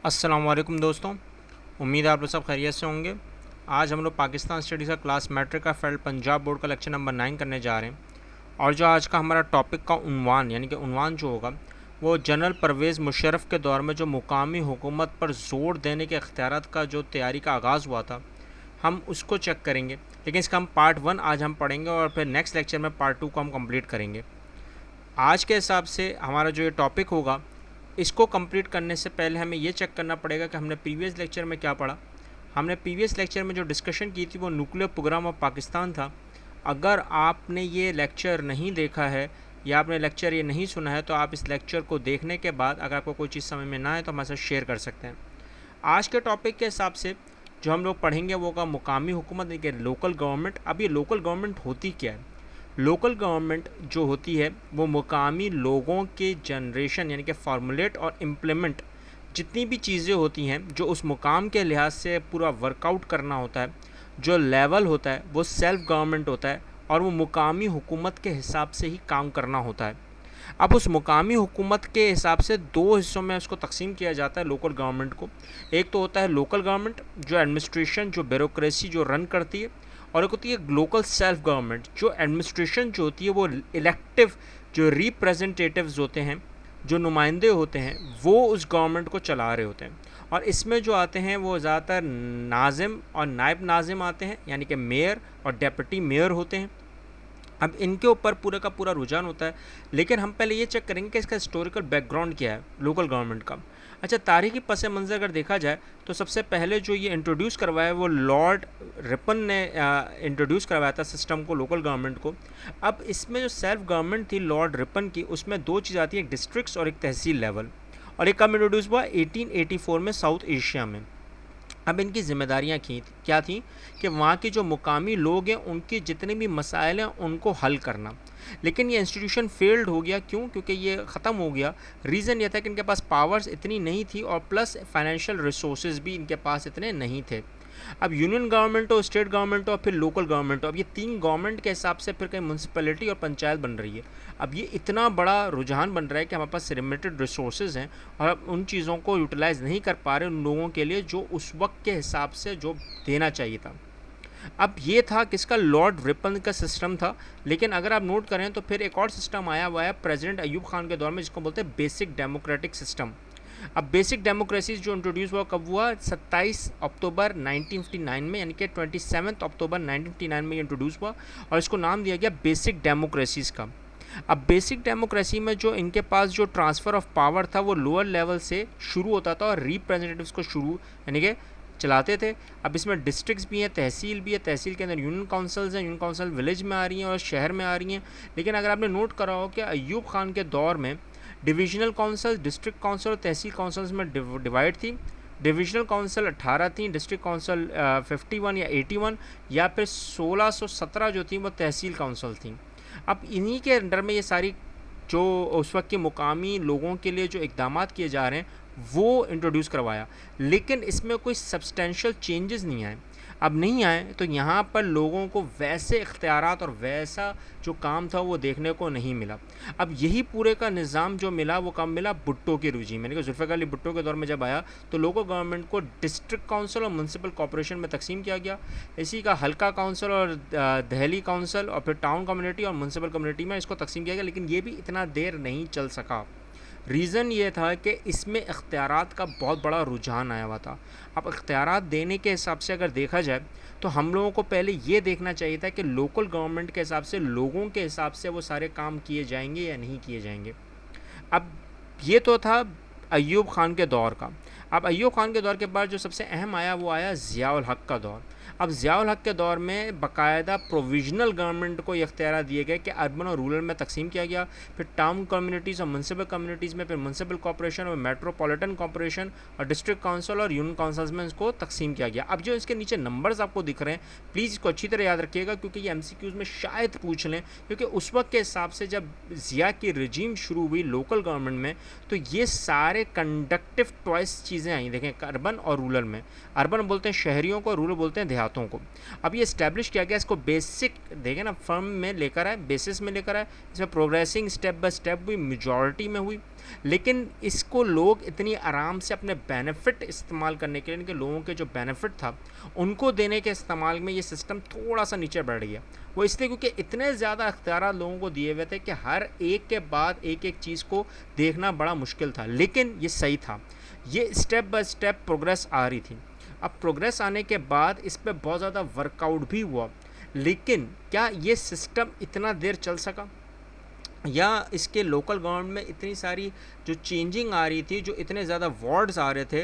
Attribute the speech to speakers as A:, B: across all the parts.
A: अस्सलाम वालेकुम दोस्तों, उम्मीद है आप लोग सब खैरियत से होंगे। आज हम लोग पाकिस्तान स्टडीज़ का क्लास मैट्रिक का फेल्ड पंजाब बोर्ड का लेक्चर नंबर 9 करने जा रहे हैं। और जो आज का हमारा टॉपिक का उन्वान यानी कि उन्वान जो होगा वो जनरल परवेज़ मुशर्रफ के दौर में जो मुकामी हुकूमत पर ज़ोर देने के इख्तियारात का जो तैयारी का आगाज़ हुआ था, हम उसको चेक करेंगे। लेकिन इसका हम पार्ट 1 आज हम पढ़ेंगे और फिर नेक्स्ट लेक्चर में पार्ट 2 को हम कंप्लीट करेंगे। आज के हिसाब से हमारा जो ये टॉपिक होगा, इसको कंप्लीट करने से पहले हमें ये चेक करना पड़ेगा कि हमने प्रीवियस लेक्चर में क्या पढ़ा। हमने प्रीवियस लेक्चर में जो डिस्कशन की थी वो न्यूक्लियर प्रोग्राम ऑफ पाकिस्तान था। अगर आपने ये लेक्चर नहीं देखा है या आपने लेक्चर ये नहीं सुना है तो आप इस लेक्चर को देखने के बाद अगर आपको कोई चीज़ समझ में ना आए तो हमारे साथ शेयर कर सकते हैं। आज के टॉपिक के हिसाब से जो हम लोग पढ़ेंगे वो होगा मुकामी हुकूमत यानी कि लोकल गवर्नमेंट। अब ये लोकल गवर्नमेंट होती क्या है? लोकल गवर्नमेंट जो होती है वो मुकामी लोगों के जनरेशन यानी कि फार्मूलेट और इम्प्लीमेंट जितनी भी चीज़ें होती हैं जो उस मुकाम के लिहाज से पूरा वर्कआउट करना होता है, जो लेवल होता है वो सेल्फ गवर्नमेंट होता है और वो मुकामी हुकूमत के हिसाब से ही काम करना होता है। अब उस मुकामी हुकूमत के हिसाब से दो हिस्सों में उसको तकसीम किया जाता है लोकल गवर्नमेंट को। एक तो होता है लोकल गवर्नमेंट जो एडमिनिस्ट्रेशन जो ब्यूरोक्रेसी जो रन करती है, और एक होती है लोकल सेल्फ गवर्नमेंट जो एडमिनिस्ट्रेशन जो होती है वो इलेक्टिव जो रिप्रेजेंटेटिव्स होते हैं, जो नुमाइंदे होते हैं वो उस गवर्नमेंट को चला रहे होते हैं। और इसमें जो आते हैं वो ज़्यादातर नाजिम और नायब नाजिम आते हैं यानी कि मेयर और डेप्यूटी मेयर होते हैं। अब इनके ऊपर पूरे का पूरा रुझान होता है। लेकिन हम पहले ये चेक करेंगे कि इसका हिस्टोरिकल बैकग्राउंड क्या है लोकल गवर्नमेंट का। अच्छा, तारीखी पस मंज़र अगर देखा जाए तो सबसे पहले जो ये इंट्रोड्यूस करवाया वो लॉर्ड रिपन ने इंट्रोड्यूस करवाया था सिस्टम को, लोकल गवर्नमेंट को। अब इसमें जो सेल्फ गवर्नमेंट थी लॉर्ड रिपन की, उसमें दो चीज़ आती है, एक डिस्ट्रिक्ट्स और एक तहसील लेवल। और एक कब इंट्रोड्यूस हुआ? 1884 में साउथ एशिया में। अब इनकी ज़िम्मेदारियाँ क्या थीं कि वहाँ के जो मुकामी लोग हैं उनके जितने भी मसाइल हैं उनको हल करना। लेकिन ये इंस्टीट्यूशन फेल्ड हो गया। क्यों? क्योंकि ये ख़त्म हो गया। रीज़न ये था कि इनके पास पावर्स इतनी नहीं थी और प्लस फाइनेंशियल रिसोर्सेज भी इनके पास इतने नहीं थे। अब यूनियन गवर्नमेंट हो, स्टेट गवर्नमेंट हो, फिर लोकल गवर्नमेंट हो, अब ये तीन गवर्नमेंट के हिसाब से फिर कहीं म्यूनसिपैलिटी और पंचायत बन रही है। अब ये इतना बड़ा रुझान बन रहा है कि हमारे पास लिमिटेड रिसोर्सेज हैं और अब उन चीज़ों को यूटिलाइज़ नहीं कर पा रहे उन लोगों के लिए जो उस वक्त के हिसाब से जो देना चाहिए था। अब ये था किसका? लॉर्ड रिपन का सिस्टम था। लेकिन अगर आप नोट करें तो फिर एक और सिस्टम आया हुआ है प्रेसिडेंट अयूब खान के दौर में जिसको बोलते हैं बेसिक डेमोक्रेटिक सिस्टम। अब बेसिक डेमोक्रेसी जो इंट्रोड्यूस हुआ कब हुआ? 27 अक्टूबर 1959 में, यानी कि 27 अक्टूबर 1959 में ये इंट्रोड्यूस हुआ और इसको नाम दिया गया बेसिक डेमोक्रेसीज़ का। अब बेसिक डेमोक्रेसी में जो इनके पास जो ट्रांसफ़र ऑफ पावर था वो लोअर लेवल से शुरू होता था और रिप्रेजेंटेटिव्स को शुरू यानी कि चलाते थे। अब इसमें डिस्ट्रिक्ट्स भी हैं, तहसील भी है, तहसील के अंदर यूनियन काउंसिल्स हैं, यूनियन काउंसिल विलेज में आ रही हैं और शहर में आ रही हैं। लेकिन अगर आपने नोट करा हो कि अयूब खान के दौर में डिविजनल काउंसिल, डिस्ट्रिक्ट काउंसिल और तहसील काउंसिल्स में डिवाइड थी। डिविजनल काउंसिल 18 थी, डिस्ट्रिक्ट काउंसिल 51 या 81 या फिर 1617 जो थी वो तहसील काउंसिल थी। अब इन्हीं के अंडर में ये सारी जो उस वक्त के मुकामी लोगों के लिए जो इकदाम किए जा रहे हैं वो इंट्रोड्यूस करवाया। लेकिन इसमें कोई सब्सटेंशियल चेंजेस नहीं आए। अब नहीं आए तो यहाँ पर लोगों को वैसे इख्तियारात और वैसा जो काम था वो देखने को नहीं मिला। अब यही पूरे का निज़ाम जो मिला वो कब मिला? भुट्टो के रूजीम यानी कि जुल्फ़िकार अली भुट्टो के दौर में जब आया तो लोकल गवर्नमेंट को डिस्ट्रिक्ट काउंसिल और म्यूनसिपल कॉर्पोरेशन में तकसीम किया गया। इसी का हल्का काउंसिल और दहली काउंसिल और फिर टाउन कम्युनिटी और म्यूनसिपल कम्युनिटी में इसको तकसीम किया गया। लेकिन ये भी इतना देर नहीं चल सका। रीज़न ये था कि इसमें इख्तियारात का बहुत बड़ा रुझान आया हुआ था। अब इख्तियारात देने के हिसाब से अगर देखा जाए तो हम लोगों को पहले ये देखना चाहिए था कि लोकल गवर्नमेंट के हिसाब से लोगों के हिसाब से वो सारे काम किए जाएंगे या नहीं किए जाएंगे। अब ये तो था अय्यूब खान के दौर का। अब अय्यूब खान के दौर के बाद जो सबसे अहम आया वो आया ज़ियाउल हक़ का दौर। अब ज़ियाउल हक़ के दौर में बाकायदा प्रोविजनल गवर्नमेंट को ये इख्तियार दिए गए कि अर्बन और रूरल में तकसीम किया गया, फिर टाउन कम्युनिटीज़ और म्यूनसिपल कम्युनिटीज़ में, फिर म्यूनसिपल कॉर्पोरेशन और मेट्रोपॉलिटन कॉर्पोरेशन और डिस्ट्रिक्ट काउंसिल और यूनियन काउंसिल्स में इसको तकसीम किया गया। अब जो इसके नीचे नंबर्स आपको दिख रहे हैं प्लीज़ इसको अच्छी तरह याद रखिएगा क्योंकि ये MCQs में शायद पूछ लें, क्योंकि उस वक्त के हिसाब से जब ज़िया की रजीम शुरू हुई लोकल गवर्नमेंट में तो ये सारे कंडक्टिव टॉइस चीज़ें आई। देखें, अर्बन और रूरल में, अर्बन बोलते हैं शहरियों को, रूरल बोलते हैं देहातों को। अब ये इस्टेब्लिश किया गया, इसको बेसिक देखें ना फर्म में लेकर आए, बेसिस में लेकर आए, इसमें प्रोग्रेसिंग स्टेप बाय स्टेप हुई, मेजॉरिटी में हुई, लेकिन इसको लोग इतनी आराम से अपने बेनिफिट इस्तेमाल करने के लिए, इनके लोगों के जो बेनिफिट था उनको देने के इस्तेमाल में ये सिस्टम थोड़ा सा नीचे बढ़ गया। वो इसलिए क्योंकि इतने ज़्यादा अख्तियार लोगों को दिए हुए थे कि हर एक के बाद एक एक चीज़ को देखना बड़ा मुश्किल था, लेकिन ये सही था, ये स्टेप बाय स्टेप प्रोग्रेस आ रही थी। अब प्रोग्रेस आने के बाद इस पर बहुत ज़्यादा वर्कआउट भी हुआ, लेकिन क्या ये सिस्टम इतना देर चल सका, या इसके लोकल गवर्नमेंट में इतनी सारी जो चेंजिंग आ रही थी, जो इतने ज़्यादा वार्ड्स आ रहे थे,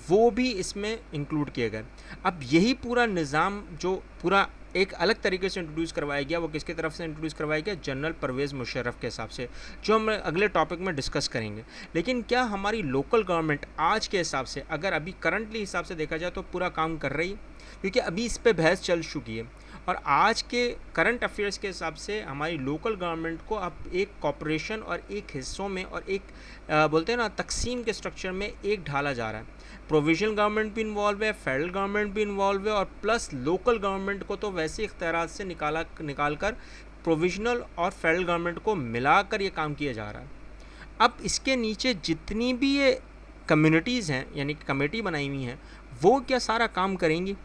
A: वो भी इसमें इंक्लूड किए गए। अब यही पूरा निज़ाम जो पूरा एक अलग तरीके से इंट्रोड्यूस करवाया गया, वो किसकी तरफ से इंट्रोड्यूस करवाया गया, जनरल परवेज़ मुशर्रफ के हिसाब से, जो हम अगले टॉपिक में डिस्कस करेंगे। लेकिन क्या हमारी लोकल गवर्नमेंट आज के हिसाब से, अगर अभी करंटली हिसाब से देखा जाए तो पूरा काम कर रही है, क्योंकि अभी इस पर बहस चल चुकी है, और आज के करंट अफेयर्स के हिसाब से हमारी लोकल गवर्नमेंट को अब एक कॉर्पोरेशन और एक हिस्सों में और एक बोलते हैं ना तकसीम के स्ट्रक्चर में एक ढाला जा रहा है। प्रोविजनल गवर्नमेंट भी इन्वॉल्व है, फेडरल गवर्नमेंट भी इन्वॉल्व है, और प्लस लोकल गवर्नमेंट को तो वैसे इख्तियारात से निकाल कर प्रोविजनल और फेडरल गवर्नमेंट को मिलाकर ये काम किया जा रहा है। अब इसके नीचे जितनी भी ये कम्युनिटीज़ हैं, यानी कि कमेटी बनाई हुई हैं, वो क्या सारा काम करेंगी?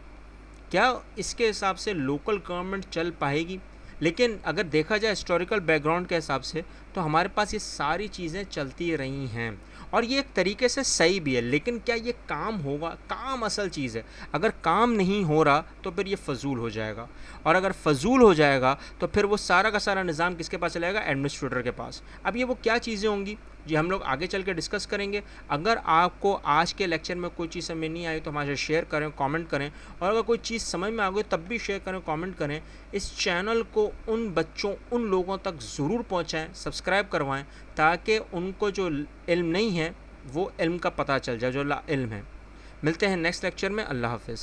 A: क्या इसके हिसाब से लोकल गवर्नमेंट चल पाएगी? लेकिन अगर देखा जाए हिस्टोरिकल बैकग्राउंड के हिसाब से, तो हमारे पास ये सारी चीज़ें चलती रही हैं, और ये एक तरीके से सही भी है। लेकिन क्या ये काम होगा? काम असल चीज़ है। अगर काम नहीं हो रहा तो फिर ये फ़जूल हो जाएगा, और अगर फ़जूल हो जाएगा तो फिर वो सारा का सारा निज़ाम किसके पास चलेगा? एडमिनिस्ट्रेटर के पास। अब ये वो क्या चीज़ें होंगी जी हम लोग आगे चल के डिस्कस करेंगे। अगर आपको आज के लेक्चर में कोई चीज़ समझ नहीं आई तो हमारे साथ शेयर करें, कमेंट करें, और अगर कोई चीज़ समझ में आ गई तब भी शेयर करें, कमेंट करें। इस चैनल को उन बच्चों, उन लोगों तक ज़रूर पहुँचाएँ, सब्सक्राइब करवाएँ, ताकि उनको जो इल्म नहीं है वो इल्म का पता चल जाए, जो ला इल्म है। मिलते हैं नेक्स्ट लेक्चर में। अल्लाह हाफ़िज़।